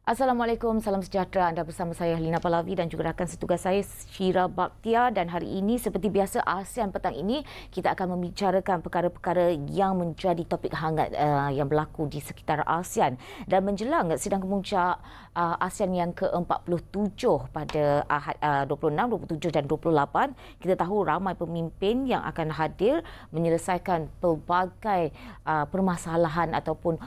Assalamualaikum, salam sejahtera. Anda bersama saya Lina Palavi dan juga rakan setugas saya Syira Baktia, dan hari ini seperti biasa ASEAN petang ini kita akan membicarakan perkara-perkara yang menjadi topik hangat yang berlaku di sekitar ASEAN dan menjelang sidang kemuncak ASEAN yang ke-47 pada Ahad 26, 27 dan 28. Kita tahu ramai pemimpin yang akan hadir menyelesaikan pelbagai permasalahan ataupun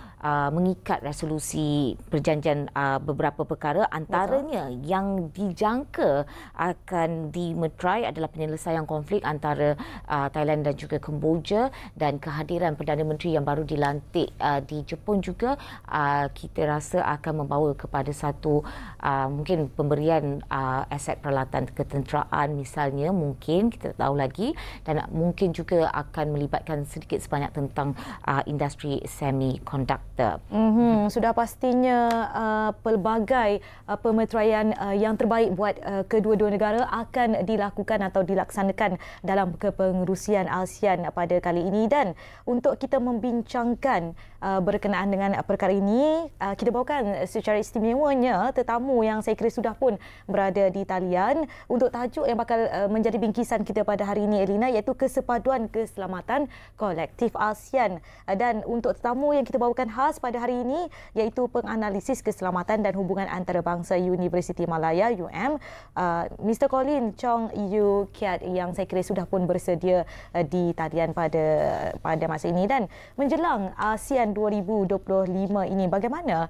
mengikat resolusi perjanjian beberapa perkara, antaranya yang dijangka akan dimeterai adalah penyelesaian konflik antara Thailand dan juga Kemboja, dan kehadiran Perdana Menteri yang baru dilantik di Jepun juga kita rasa akan membawa kepada satu mungkin pemberian aset peralatan ketenteraan misalnya, mungkin kita tak tahu lagi, dan mungkin juga akan melibatkan sedikit sebanyak tentang industri semiconductor. Sudah pastinya pelbagai pemeteraian yang terbaik buat kedua-dua negara akan dilakukan atau dilaksanakan dalam kepengerusian ASEAN pada kali ini. Dan untuk kita membincangkan berkenaan dengan perkara ini, kita bawakan secara istimewanya tetamu yang saya kira sudah pun berada di talian untuk tajuk yang bakal menjadi bingkisan kita pada hari ini, Elina, iaitu Kesepaduan Keselamatan Kolektif ASEAN. Dan untuk tetamu yang kita bawakan khas pada hari ini iaitu penganalisis keselamatan dan hubungan antarabangsa Universiti Malaya UM, Mr. Colin Chong Yu Kiat, yang saya kira sudah pun bersedia di talian pada masa ini. Dan menjelang ASEAN 2025 ini, bagaimana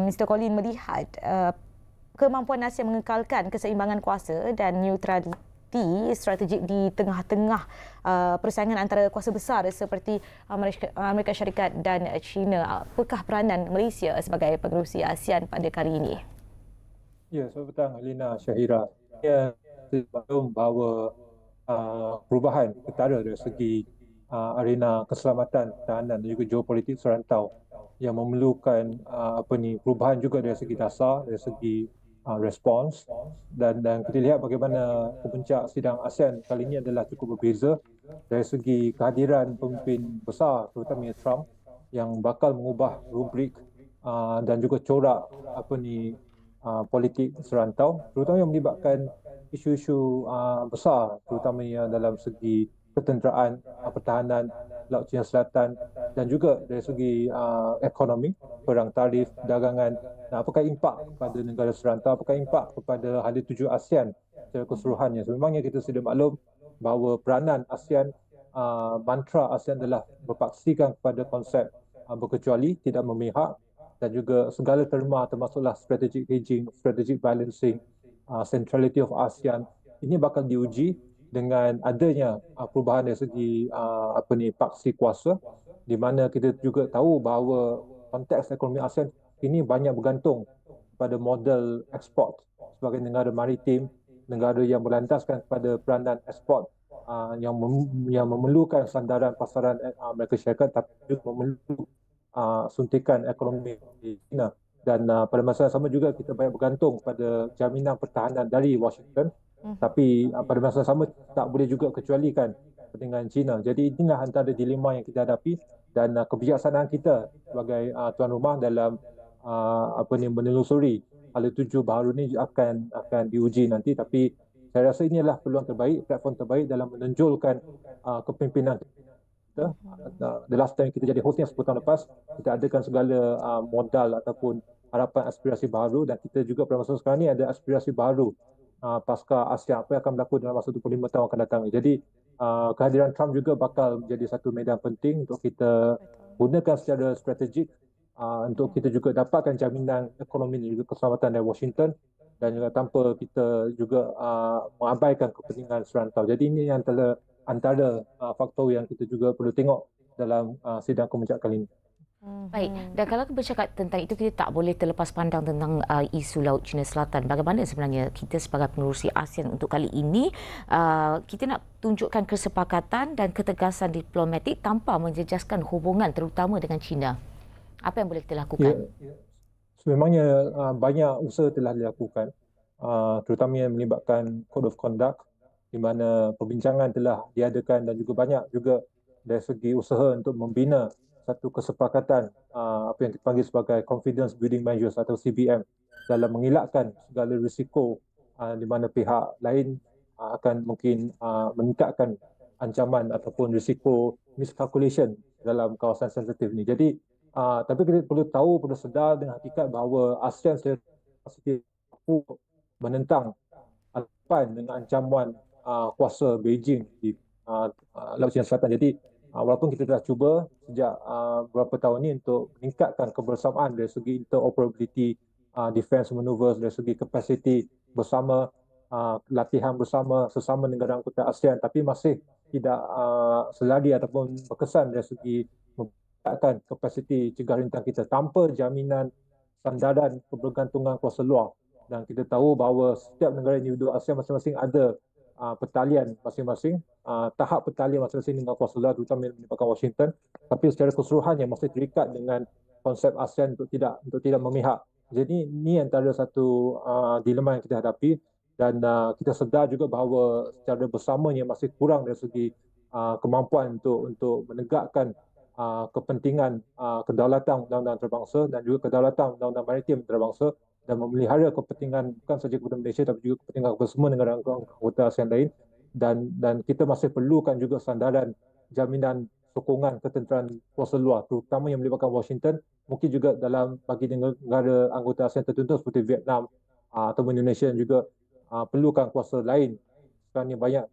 Mr. Colin melihat kemampuan ASEAN mengekalkan keseimbangan kuasa dan neutraliti strategik di tengah-tengah persaingan antara kuasa besar seperti Amerika Syarikat dan China? Apakah peranan Malaysia sebagai pengerusi ASEAN pada kali ini? Ya, selamat petang Lina, Syahira. Ya, maklum bahawa perubahan ketara dari segi arena keselamatan, pertahanan dan juga geopolitik serantau yang memerlukan perubahan juga dari segi dasar, dari segi respons, dan kita lihat bagaimana kepuncak sidang ASEAN kali ini adalah cukup berbeza dari segi kehadiran pemimpin besar, terutamanya Trump, yang bakal mengubah rubrik dan juga corak politik serantau, terutama yang melibatkan isu-isu besar, terutamanya dalam segi ketenteraan, pertahanan Laut Cina Selatan, dan juga dari segi ekonomi, perang tarif, dagangan. Apakah impak kepada negara serantau, apakah impak kepada hala tuju ASEAN secara keseluruhannya. Memangnya kita sudah maklum bahawa peranan ASEAN, mantra ASEAN adalah berpaksikan kepada konsep berkecuali, tidak memihak, dan juga segala terma termasuklah strategic hedging, strategic balancing, centrality of ASEAN. Ini bakal diuji dengan adanya perubahan dari segi paksi kuasa, di mana kita juga tahu bahawa konteks ekonomi ASEAN ini banyak bergantung pada model ekspor sebagai negara maritim, negara yang berlandaskan kepada peranan ekspor yang memerlukan sandaran pasaran Amerika Syarikat, tapi juga memerlukan suntikan ekonomi di China. Dan pada masa yang sama juga kita banyak bergantung pada jaminan pertahanan dari Washington, tapi pada masa yang sama tak boleh juga kecualikan kepentingan China. Jadi inilah antara dilema yang kita hadapi, dan kebijaksanaan kita sebagai tuan rumah dalam menelusuri hala tuju baru ni akan diuji nanti. Tapi saya rasa ini adalah peluang terbaik, platform terbaik dalam menonjolkan kepimpinan kita. The last time kita jadi hostnya 10 tahun lepas, kita adakan segala modal ataupun harapan aspirasi baru, dan kita juga pada masa sekarang ni ada aspirasi baru pasca ASEAN, apa yang akan berlaku dalam masa 25 tahun akan datang. Jadi kehadiran Trump juga bakal menjadi satu medan penting untuk kita gunakan secara strategik untuk kita juga dapatkan jaminan ekonomi dan juga keselamatan dari Washington, dan juga tanpa kita juga mengabaikan kepentingan serantau. Jadi ini antara faktor yang kita juga perlu tengok dalam sidang kemuncak kali ini. Baik, dan kalau bercakap tentang itu, kita tak boleh terlepas pandang tentang isu Laut Cina Selatan. Bagaimana sebenarnya kita sebagai pengerusi ASEAN untuk kali ini, kita nak tunjukkan kesepakatan dan ketegasan diplomatik tanpa menjejaskan hubungan terutama dengan China. Apa yang boleh kita lakukan? Memangnya banyak usaha telah dilakukan, terutama yang melibatkan Code of Conduct, di mana perbincangan telah diadakan, dan juga banyak juga dari segi usaha untuk membina satu kesepakatan apa yang dipanggil sebagai Confidence Building Measures atau CBM dalam mengelakkan segala risiko di mana pihak lain akan mungkin meningkatkan ancaman ataupun risiko miscalculation dalam kawasan sensitif ini. Jadi tapi kita perlu sedar dengan hakikat bahawa ASEAN sendiri menentang dengan ancaman kuasa Beijing di Laut Cina Selatan. Jadi walaupun kita telah cuba sejak beberapa tahun ini untuk meningkatkan kebersamaan dari segi interoperability, defense maneuvers, dari segi kapasiti bersama, latihan bersama sesama negara anggota ASEAN, tapi masih tidak selari ataupun berkesan dari segi meningkatkan kapasiti cegah rintang kita tanpa jaminan sandaran kebergantungan kuasa luar. Dan kita tahu bahawa setiap negara individu ASEAN masing-masing ada pertalian masing-masing, tahap pertalian masing-masing dengan kuasa luar, terutama yang melibatkan Washington, tapi secara keseluruhannya masih terikat dengan konsep ASEAN untuk tidak memihak. Jadi ini antara satu dilema yang kita hadapi, dan kita sedar juga bahawa secara bersamanya masih kurang dari segi kemampuan untuk menegakkan kepentingan kedaulatan undang-undang antarabangsa dan juga kedaulatan undang-undang maritim antarabangsa, dan memelihara kepentingan bukan sahaja kepada Malaysia tapi juga kepentingan kepada semua negara anggota ASEAN lain, dan kita masih perlukan juga sandaran jaminan sokongan ketenteraan kuasa luar, terutama yang melibatkan Washington, mungkin juga dalam bagi negara anggota ASEAN tertentu seperti Vietnam atau Indonesia, juga perlukan kuasa lain. Sekarang ni banyak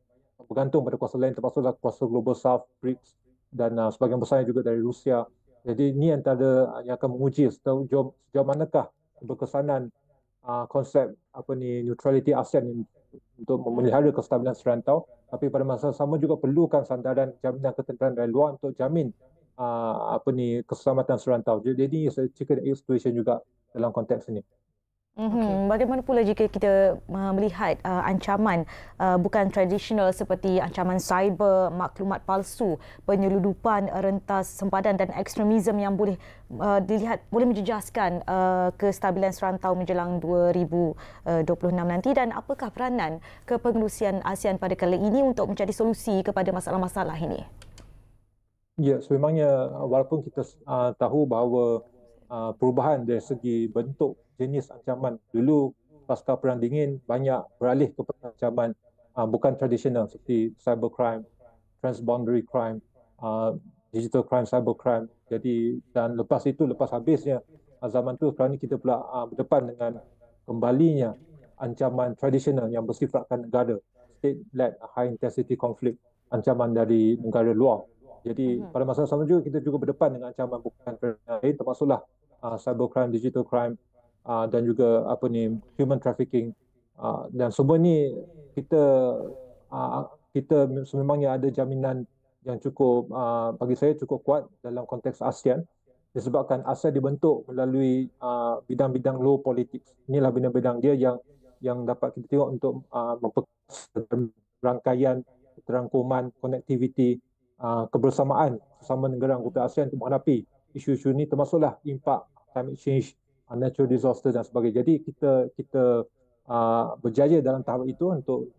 bergantung pada kuasa lain, termasuklah kuasa Global South, BRICS, dan sebahagian besarnya juga dari Rusia. Jadi ini antara yang akan menguji sejauh manakah berkesanan konsep neutrality ASEAN untuk memelihara kestabilan serantau, tapi pada masa sama juga perlukan sandaran jaminan ketenteraan dari luar untuk jamin keselamatan serantau. Jadi ini chicken and egg situation juga dalam konteks ini. Okay. Bagaimana pula jika kita melihat ancaman bukan tradisional seperti ancaman cyber, maklumat palsu, penyeludupan rentas sempadan dan ekstremisme yang boleh dilihat boleh menjejaskan kestabilan serantau menjelang 2026 nanti, dan apakah peranan kepengerusian ASEAN pada kali ini untuk mencari solusi kepada masalah-masalah ini? Ya, sebenarnya walaupun kita tahu bahawa perubahan dari segi bentuk jenis ancaman dulu pasca Perang Dingin banyak beralih kepada ancaman bukan tradisional seperti cybercrime, transboundary crime, digital crime, cybercrime. Jadi dan lepas habisnya zaman tu, sekarang ni kita pula berdepan dengan kembalinya ancaman tradisional yang bersifatkan negara, state-led high intensity conflict, ancaman dari negara luar. Jadi pada masa sama juga kita juga berdepan dengan ancaman bukan tradisional lain, termasuklah cybercrime, digital crime, dan juga human trafficking, dan semua ni kita sememangnya ada jaminan yang cukup bagi saya cukup kuat dalam konteks ASEAN, disebabkan ASEAN dibentuk melalui bidang-bidang law politics. Inilah bidang-bidang dia yang dapat kita tengok untuk memperkuat rangkaian keterangkuman, konektiviti, kebersamaan sesama negara anggota ASEAN untuk menghadapi isu-isu ini, termasuklah impak climate change, natural disaster dan sebagainya. Jadi kita berjaya dalam tahap itu untuk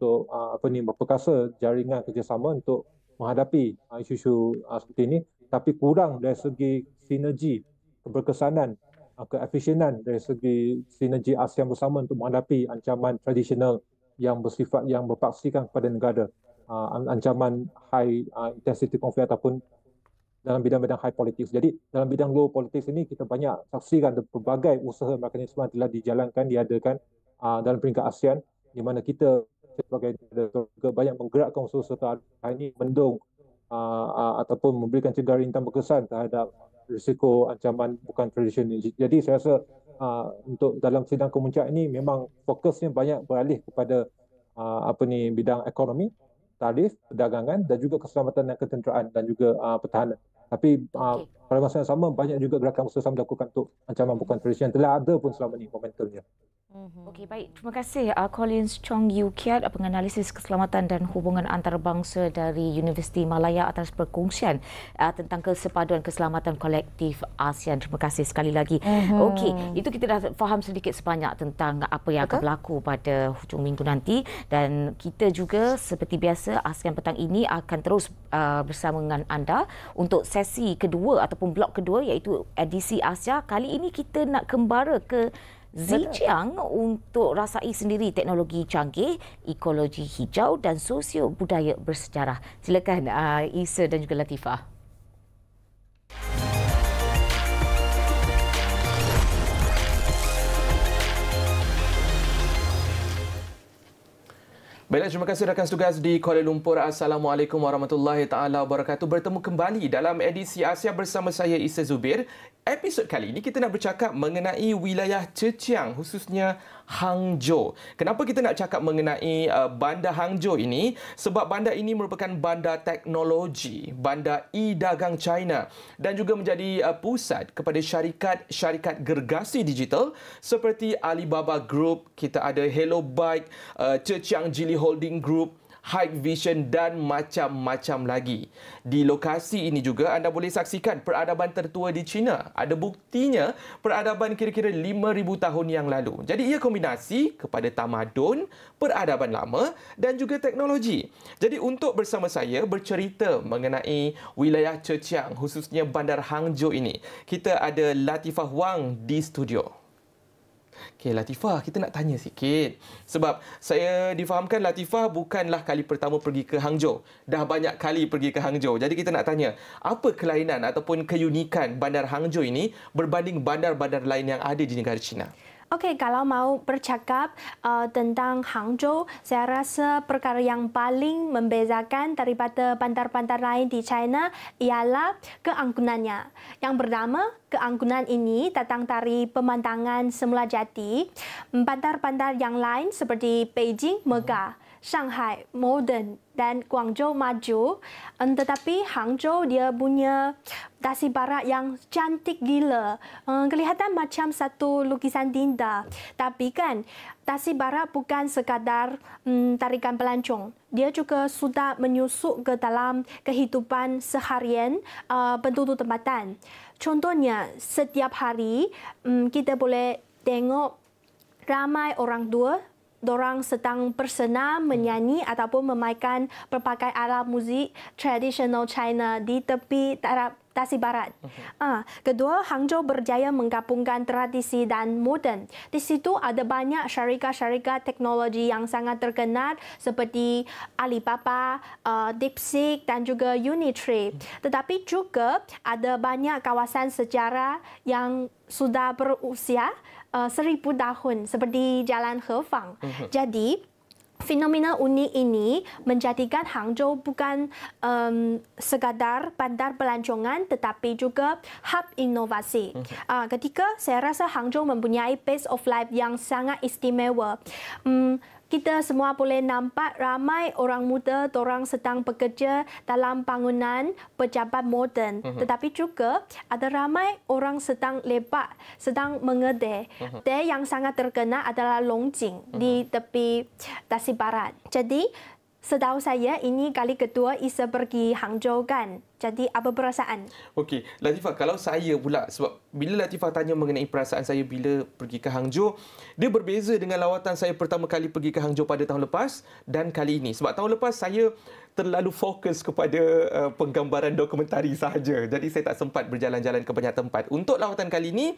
memperkasa jaringan kerjasama untuk menghadapi isu-isu seperti ini, tapi kurang dari segi sinergi, keberkesanan, keefisienan dari segi sinergi ASEAN bersama untuk menghadapi ancaman tradisional yang bersifat yang berpaksikan kepada negara, ancaman high intensity konflik ataupun dalam bidang-bidang high politics. Jadi dalam bidang low politics ini kita banyak saksikan berbagai usaha mekanisme telah dijalankan, diadakan dalam peringkat ASEAN, di mana kita sebagai negara banyak menggerakkan usaha-usaha ini mendung ataupun memberikan cegah rintang berkesan terhadap risiko ancaman bukan tradisional. Jadi saya rasa untuk dalam sidang kemuncak ini memang fokusnya banyak beralih kepada bidang ekonomi, tarif, perdagangan dan juga keselamatan dan ketenteraan dan juga pertahanan. Tapi pada masa yang sama banyak juga gerakan usaha dilakukan untuk ancaman bukan tradisional yang telah ada pun selama ini momentumnya. Okey, baik. Terima kasih Collins Chong Yew Kiat, penganalisis keselamatan dan hubungan antarabangsa dari Universiti Malaya atas perkongsian tentang kesepaduan keselamatan kolektif ASEAN. Terima kasih sekali lagi. Okey, itu kita dah faham sedikit sebanyak tentang apa yang akan berlaku pada hujung minggu nanti, dan kita juga seperti biasa ASEAN petang ini akan terus bersama dengan anda untuk sesi kedua ataupun blok kedua, iaitu edisi Asia. Kali ini kita nak kembara ke Zhejiang untuk rasai sendiri teknologi canggih, ekologi hijau dan sosio budaya bersejarah. Silakan Isa dan juga Latifah. Baiklah, terima kasih rakan tugas di Kuala Lumpur. Assalamualaikum warahmatullahi taala wabarakatuh. Bertemu kembali dalam edisi Asia bersama saya Isa Zubir. Episod kali ini kita nak bercakap mengenai wilayah Zhejiang, khususnya Hangzhou. Kenapa kita nak cakap mengenai bandar Hangzhou ini? Sebab bandar ini merupakan bandar teknologi, bandar e-dagang China dan juga menjadi pusat kepada syarikat gergasi digital seperti Alibaba Group, kita ada Hello Bike, Zhejiang Geely Holding Group, Hikvision dan macam-macam lagi. Di lokasi ini juga anda boleh saksikan peradaban tertua di China. Ada buktinya peradaban kira-kira 5,000 tahun yang lalu. Jadi ia kombinasi kepada tamadun, peradaban lama dan juga teknologi. Jadi untuk bersama saya bercerita mengenai wilayah Zhejiang, khususnya bandar Hangzhou ini, kita ada Latifah Wang di studio. Okey, Latifah, kita nak tanya sikit. Sebab saya difahamkan Latifah bukanlah kali pertama pergi ke Hangzhou. Dah banyak kali pergi ke Hangzhou. Jadi kita nak tanya, apa kelainan ataupun keunikan bandar Hangzhou ini berbanding bandar-bandar lain yang ada di negara China? Okey, kalau mau bercakap tentang Hangzhou, saya rasa perkara yang paling membezakan daripada bandar-bandar lain di China ialah keanggunannya. Yang pertama, keanggunan ini datang dari pemandangan semula jadi. Bandar-bandar yang lain seperti Beijing megah, Shanghai moden dan Guangzhou maju. Tetapi Hangzhou dia punya dasi barat yang cantik gila. Kelihatan macam satu lukisan tinta. Tapi kan, dasi barat bukan sekadar tarikan pelancong. Dia juga sudah menyusup ke dalam kehidupan seharian penduduk tempatan. Contohnya, setiap hari kita boleh tengok ramai orang tua dorang sedang bersenam, menyanyi ataupun memainkan berbagai alat muzik tradisional China di tepi dasi barat. Kedua, Hangzhou berjaya menggabungkan tradisi dan moden. Di situ ada banyak syarikat-syarikat teknologi yang sangat terkenal seperti Alibaba, DeepSeek dan juga Unitree. Tetapi juga ada banyak kawasan sejarah yang sudah berusia 1,000 tahun seperti Jalan Hefang. Jadi, fenomena unik ini menjadikan Hangzhou bukan sekadar bandar pelancongan tetapi juga hub inovasi. Ketika saya rasa Hangzhou mempunyai pace of life yang sangat istimewa. Kita semua boleh nampak ramai orang muda dorang sedang bekerja dalam bangunan pejabat moden. Tetapi juga ada ramai orang sedang lepak, sedang mengedeh. Kedai yang sangat terkenal adalah Longjing di tepi dasi barat. Jadi, setahu saya ini kali kedua Isa pergi Hangzhou kan? Jadi apa perasaan? Okey, Latifah, kalau saya pula, sebab bila Latifah tanya mengenai perasaan saya bila pergi ke Hangzhou, dia berbeza dengan lawatan saya pertama kali pergi ke Hangzhou pada tahun lepas dan kali ini. Sebab tahun lepas saya terlalu fokus kepada penggambaran dokumentari sahaja. Jadi saya tak sempat berjalan-jalan ke banyak tempat. Untuk lawatan kali ini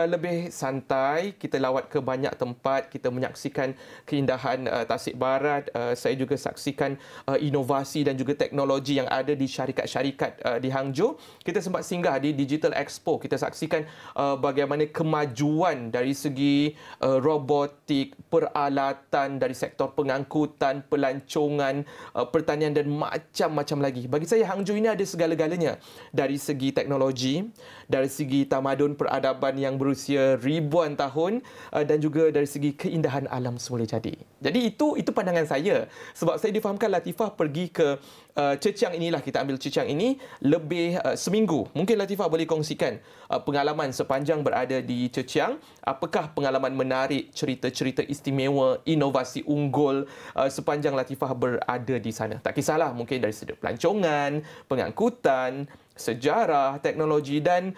lebih santai, kita lawat ke banyak tempat, kita menyaksikan keindahan Tasik Barat, saya juga saksikan inovasi dan juga teknologi yang ada di syarikat-syarikat di Hangzhou. Kita sempat singgah di Digital Expo, kita saksikan bagaimana kemajuan dari segi robotik, peralatan dari sektor pengangkutan, pelancongan, pertanian dan macam-macam lagi. Bagi saya Hangzhou ini ada segala-galanya. Dari segi teknologi, dari segi tamadun peradaban yang berusia ribuan tahun dan juga dari segi keindahan alam semula jadi. Jadi itu pandangan saya. Sebab saya difahamkan Latifah pergi ke Zhejiang inilah, kita ambil Zhejiang ini lebih seminggu. Mungkin Latifah boleh kongsikan pengalaman sepanjang berada di Zhejiang. Apakah pengalaman menarik, cerita-cerita istimewa, inovasi unggul sepanjang Latifah berada di sana? Tak kisahlah, mungkin dari segi pelancongan, pengangkutan, sejarah, teknologi dan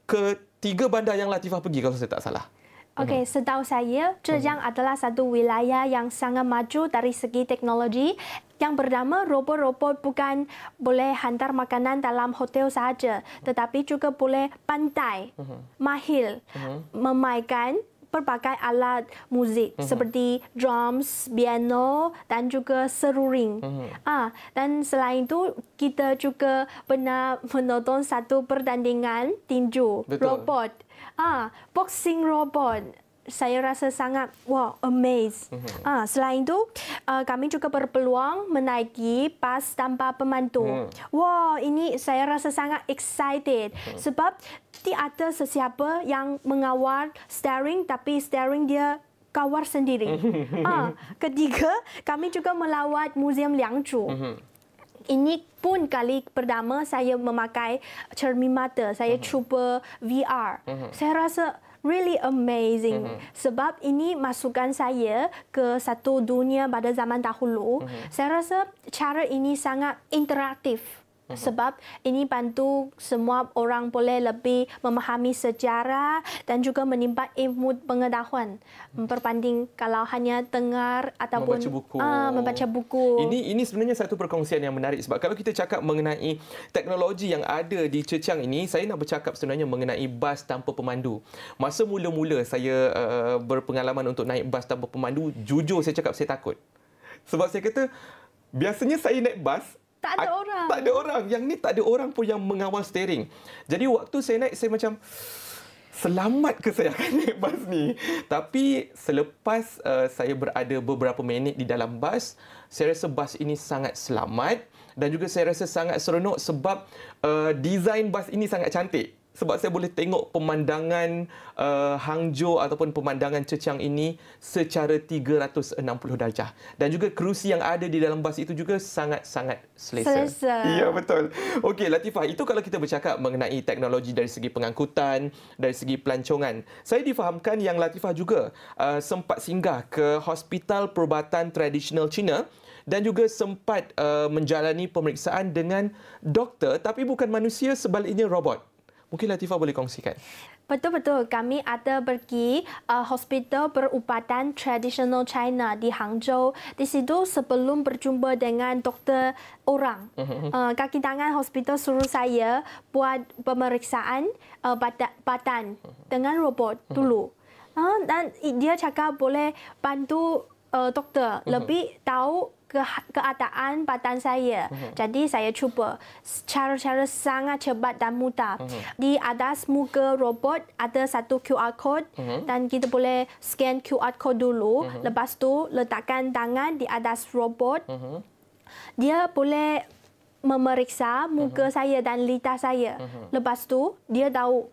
ketiga bandar yang Latifah pergi kalau saya tak salah. Okey, setahu saya, Zhejiang adalah satu wilayah yang sangat maju dari segi teknologi. Yang pertama, robot-robot bukan boleh hantar makanan dalam hotel sahaja, tetapi juga boleh pandai, mahir, memainkan pelbagai alat muzik seperti drums, piano dan juga seruling. Dan selain itu, kita juga pernah menonton satu pertandingan tinju robot. Boxing robot. Saya rasa sangat amazed. Selain itu, kami juga berpeluang menaiki bas tanpa pemandu. Ini saya rasa sangat excited sebab tiada sesiapa yang mengawal steering, tapi steering dia kawal sendiri. Ketiga, kami juga melawat Museum Liangzhu. Ini pun kali pertama saya memakai cermin mata. Saya cuba VR. Saya rasa really amazing. Sebab ini masukan saya ke satu dunia pada zaman dahulu. Saya rasa cara ini sangat interaktif. Sebab ini bantu semua orang boleh lebih memahami sejarah dan juga menimba ilmu pengetahuan berbanding kalau hanya dengar ataupun membaca buku. Ini sebenarnya satu perkongsian yang menarik sebab kalau kita cakap mengenai teknologi yang ada di Zhejiang ini, saya nak bercakap sebenarnya mengenai bas tanpa pemandu. Masa mula-mula saya berpengalaman untuk naik bas tanpa pemandu, jujur saya cakap saya takut. Sebab saya kata biasanya saya naik bas tak ada orang. Tak ada orang. Yang ni tak ada orang pun yang mengawal steering. Jadi waktu saya naik, saya macam, selamat ke saya akan naik bas ni? Tapi selepas saya berada beberapa minit di dalam bas, saya rasa bas ini sangat selamat. Dan juga saya rasa sangat seronok sebab desain bas ini sangat cantik. Sebab saya boleh tengok pemandangan Hangzhou ataupun pemandangan Zhejiang ini secara 360 darjah. Dan juga kerusi yang ada di dalam bas itu juga sangat-sangat selesa. Ya, betul. Okey, Latifah, itu kalau kita bercakap mengenai teknologi dari segi pengangkutan, dari segi pelancongan. Saya difahamkan yang Latifah juga sempat singgah ke Hospital Perubatan Tradisional Cina dan juga sempat menjalani pemeriksaan dengan doktor tapi bukan manusia, sebaliknya robot. Mungkin Latifah boleh kongsikan. Betul-betul. Kami ada pergi Hospital Perubatan Tradisional China di Hangzhou. Di situ sebelum berjumpa dengan doktor orang, kaki tangan hospital suruh saya buat pemeriksaan badan dengan robot dulu. Dan dia cakap boleh bantu doktor lebih tahu keadaan badan saya. Jadi saya cuba cara-cara sangat cepat dan mudah. Di atas muka robot ada satu QR code dan kita boleh scan QR code dulu. Lepas tu letakkan tangan di atas robot. Dia boleh memeriksa muka saya dan lidah saya. Lepas tu dia tahu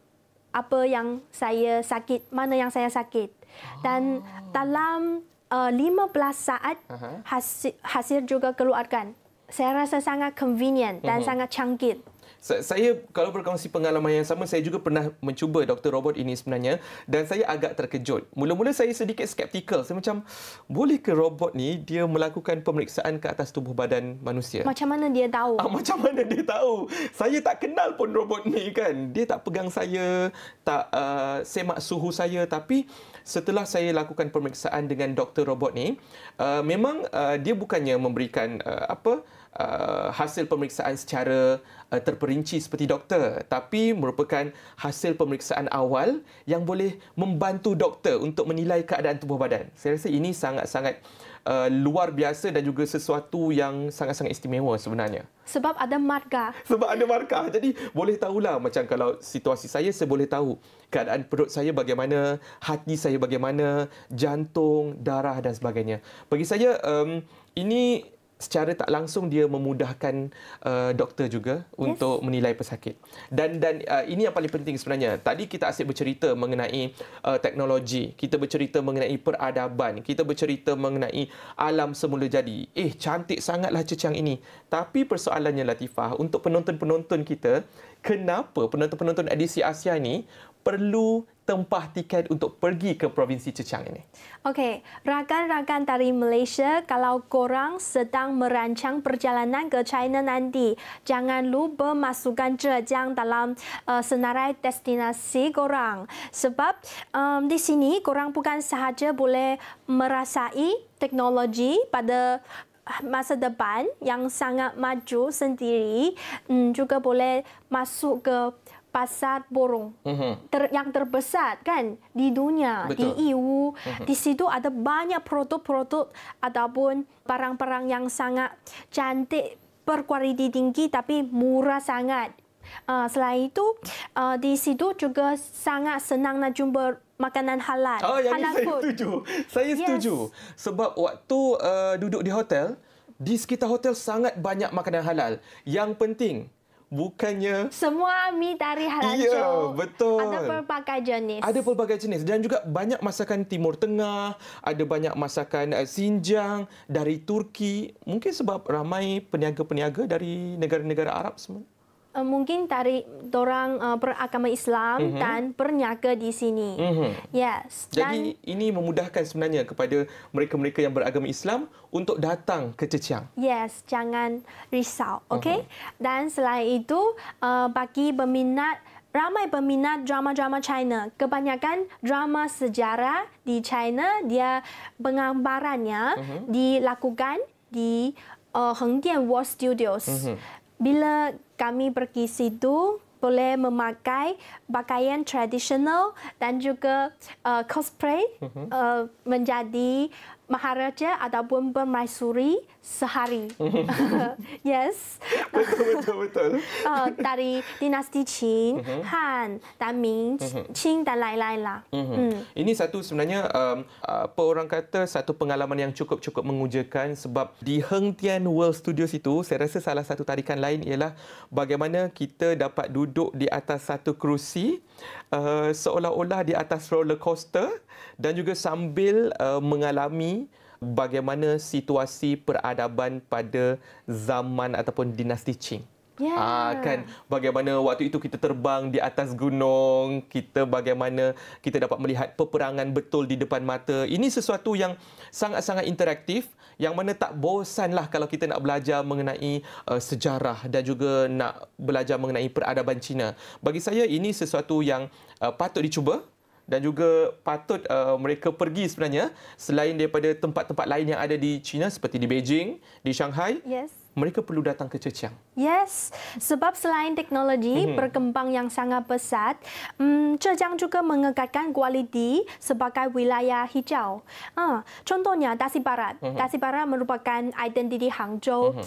apa yang saya sakit, mana yang saya sakit. Dan dalam 15 saat hasil juga keluarkan. Saya rasa sangat convenient dan sangat canggih. Saya kalau berkongsi pengalaman yang sama, saya juga pernah mencuba doktor robot ini sebenarnya dan saya agak terkejut. Mula-mula saya sedikit skeptikal. Saya macam, boleh ke robot ni dia melakukan pemeriksaan ke atas tubuh badan manusia? Macam mana dia tahu? Macam mana dia tahu? Saya tak kenal pun robot ni kan. Dia tak pegang saya, tak semak suhu saya. Tapi setelah saya lakukan pemeriksaan dengan doktor robot ni, memang dia bukannya memberikan hasil pemeriksaan secara terperinci seperti doktor, tapi merupakan hasil pemeriksaan awal yang boleh membantu doktor untuk menilai keadaan tubuh badan. Saya rasa ini sangat-sangat luar biasa dan juga sesuatu yang sangat-sangat istimewa sebenarnya. Sebab ada markah. Sebab ada markah. Jadi boleh tahulah macam kalau situasi saya boleh tahu keadaan perut saya bagaimana, hati saya bagaimana, jantung, darah dan sebagainya. Bagi saya ini secara tak langsung dia memudahkan doktor juga untuk menilai pesakit. Dan ini yang paling penting sebenarnya. Tadi kita asyik bercerita mengenai teknologi, kita bercerita mengenai peradaban, kita bercerita mengenai alam semula jadi. Cantik sangatlah cecang ini. Tapi persoalannya Latifah, untuk penonton-penonton kita, kenapa penonton-penonton edisi Asia ini perlu tempah tiket untuk pergi ke provinsi Chechang ini? Okey, rakan-rakan dari Malaysia, kalau korang sedang merancang perjalanan ke China nanti, jangan lupa masukkan Zhejiang dalam senarai destinasi korang. Sebab di sini korang bukan sahaja boleh merasai teknologi pada masa depan yang sangat maju sendiri, juga boleh masuk ke pasar burung yang terbesar kan di dunia. Betul. Di EU. Di situ ada banyak produk-produk ataupun barang-barang yang sangat cantik, berkualiti tinggi tapi murah sangat. Selain itu, di situ juga sangat senang nak jumpa makanan halal. Yang halal ini food. Saya setuju. Sebab waktu duduk di hotel, di sekitar hotel sangat banyak makanan halal. Yang penting, bukannya semua mi dari Halanjo. Ya, betul. Ada pelbagai jenis. Ada pelbagai jenis dan juga banyak masakan Timur Tengah, ada banyak masakan Xinjiang dari Turki. Mungkin sebab ramai peniaga-peniaga dari negara-negara Arab semua. Mungkin dari orang beragama Islam dan berniaga di sini. Yes. Jadi ini memudahkan sebenarnya kepada mereka-mereka yang beragama Islam untuk datang ke Chechang. Yes, jangan risau, okey? Dan selain itu, bagi ramai peminat drama-drama China. Kebanyakan drama sejarah di China, dia penggambarannya dilakukan di Hengdian World Studios. Bila kami pergi situ, boleh memakai pakaian tradisional dan juga cosplay menjadi maharaja ataupun permaisuri sehari. Yes. Betul. Dari dinasti Qin, Han, dan Ming, Qing dan lain-lain lah. Ini satu sebenarnya apa orang kata satu pengalaman yang cukup mengujakan sebab di Hengdian World Studios itu saya rasa salah satu tarikan lain ialah bagaimana kita dapat duduk di atas satu kerusi seolah-olah di atas roller coaster dan juga sambil mengalami bagaimana situasi peradaban pada zaman ataupun dinasti Qing. Kan bagaimana waktu itu kita terbang di atas gunung, bagaimana kita dapat melihat peperangan betul di depan mata. Ini sesuatu yang sangat-sangat interaktif yang mana tak bosanlah kalau kita nak belajar mengenai sejarah dan juga nak belajar mengenai peradaban Cina. Bagi saya ini sesuatu yang patut dicuba. Dan juga patut mereka pergi sebenarnya selain daripada tempat-tempat lain yang ada di China seperti di Beijing, di Shanghai. Yes. Mereka perlu datang ke Chechang. Yes, sebab selain teknologi berkembang yang sangat pesat, Zhejiang juga mengekatkan kualiti sebagai wilayah hijau. Contohnya Tasik Barat. Tasik Barat merupakan identiti Hangzhou.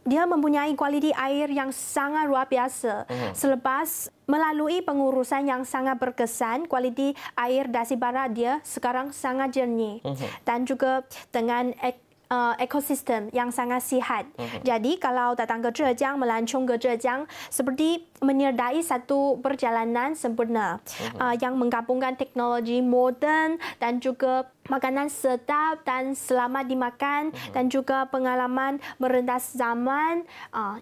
Dia mempunyai kualiti air yang sangat luar biasa. Selepas melalui pengurusan yang sangat berkesan, kualiti air Tasik Barat dia sekarang sangat jernih. Dan juga dengan ekosistem yang sangat sihat. Jadi kalau datang ke Zhejiang, melancong ke Zhejiang seperti menyertai satu perjalanan sempurna yang menggabungkan teknologi moden dan juga makanan sedap dan selamat dimakan dan juga pengalaman merentas zaman.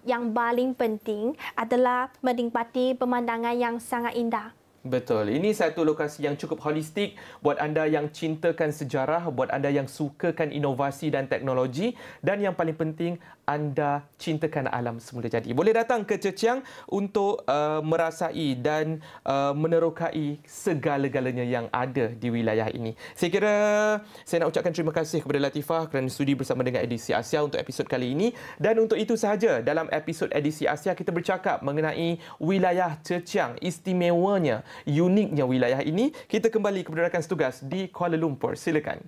Yang paling penting adalah menikmati pemandangan yang sangat indah. Betul. Ini satu lokasi yang cukup holistik buat anda yang cintakan sejarah, buat anda yang sukakan inovasi dan teknologi dan yang paling penting anda cintakan alam semula jadi. Boleh datang ke Chechang untuk merasai dan menerokai segala-galanya yang ada di wilayah ini. Saya kira saya nak ucapkan terima kasih kepada Latifah kerana sudi bersama dengan edisi Asia untuk episod kali ini. Dan untuk itu sahaja dalam episod edisi Asia kita bercakap mengenai wilayah Chechang, istimewanya, uniknya wilayah ini. Kita kembali kepada rakan setugas di Kuala Lumpur. Silakan.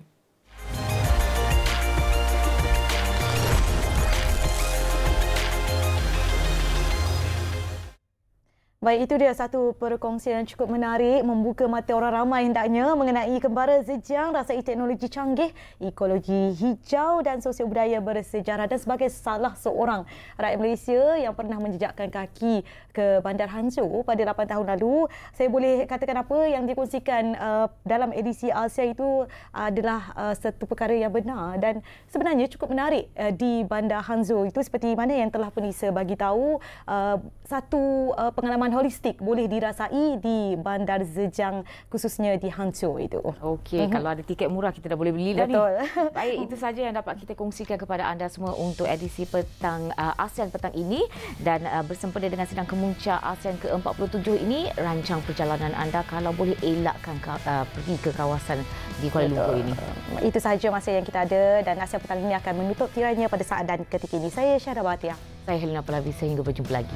Baik, itu dia satu perkongsian yang cukup menarik, membuka mata orang ramai hendaknya mengenai kembara Zhejiang, rasai teknologi canggih, ekologi hijau dan sosio budaya bersejarah, dan sebagai salah seorang rakyat Malaysia yang pernah menjejakkan kaki ke Bandar Hangzhou pada 8 tahun lalu, saya boleh katakan apa yang dikongsikan dalam edisi Asia itu adalah satu perkara yang benar dan sebenarnya cukup menarik di Bandar Hangzhou itu, seperti mana yang telah pemirsa bagi tahu, satu pengalaman holistik boleh dirasai di Bandar Zhejiang, khususnya di Hangzhou itu. Okey, kalau ada tiket murah kita dah boleh beli dah ni. Betul. Baik, itu saja yang dapat kita kongsikan kepada anda semua untuk edisi petang ASEAN petang ini, dan bersempena dengan sidang kemuncak ASEAN ke-47 ini, rancang perjalanan anda kalau boleh elakkan pergi ke kawasan di Kuala Lumpur ini. Itu sahaja masa yang kita ada, dan ASEAN petang ini akan menutup tirainya pada saat dan ketika ini. Saya Syahra Bahatia. Saya Helena Palavi, sehingga berjumpa lagi.